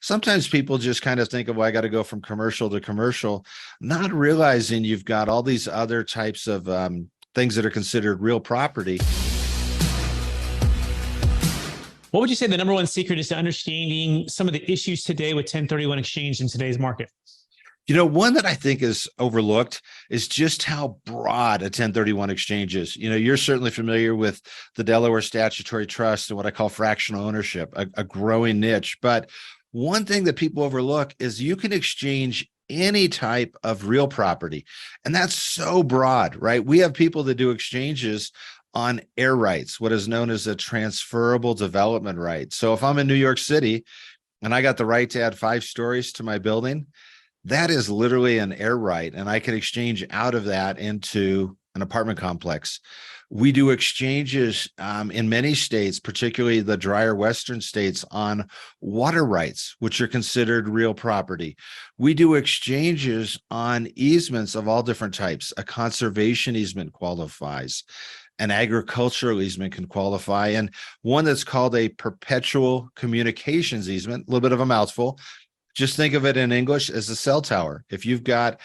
sometimes people just kind of think of, well, I got to go from commercial to commercial, not realizing you've got all these other types of things that are considered real property. What would you say the number one secret is to understanding some of the issues today with 1031 exchange in today's market? One that I think is overlooked is just how broad a 1031 exchange is. You're certainly familiar with the Delaware Statutory Trust and what I call fractional ownership, a growing niche. But one thing that people overlook is you can exchange any type of real property. And that's so broad, right? We have people that do exchanges on air rights, what is known as a transferable development right. So if I'm in New York City and I got the right to add 5 stories to my building, that is literally an air right, and I can exchange out of that into an apartment complex. We do exchanges in many states, particularly the drier western states, on water rights, which are considered real property. We do exchanges on easements of all different types. A conservation easement qualifies. An agricultural easement can qualify, and one that's called a perpetual communications easement, a little bit of a mouthful. Just think of it in English as a cell tower. If you've got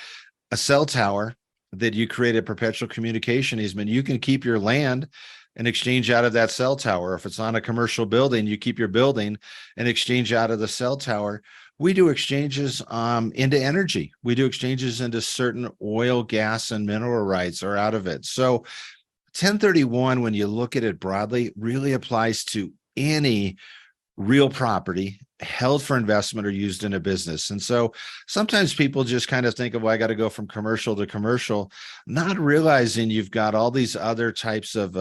a cell tower that you create a perpetual communication easement, you can keep your land and exchange out of that cell tower. If it's on a commercial building, you keep your building and exchange out of the cell tower. We do exchanges into energy. We do exchanges into certain oil, gas, and mineral rights are out of it. So 1031, when you look at it broadly, really applies to any real property held for investment or used in a business. And so sometimes people just kind of think of, well, I got to go from commercial to commercial, not realizing you've got all these other types of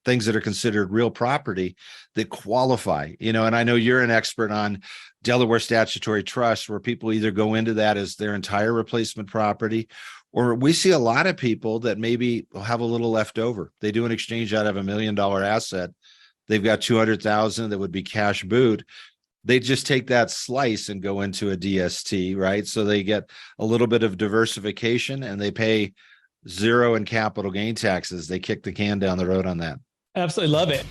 things that are considered real property that qualify, and I know you're an expert on Delaware Statutory Trust, where people either go into that as their entire replacement property, or we see a lot of people that maybe will have a little left over. They do an exchange out of $1 million asset. They've got 200,000 that would be cash boot. They just take that slice and go into a DST, right? So they get a little bit of diversification and they pay 0 in capital gain taxes. They kick the can down the road on that. Absolutely love it.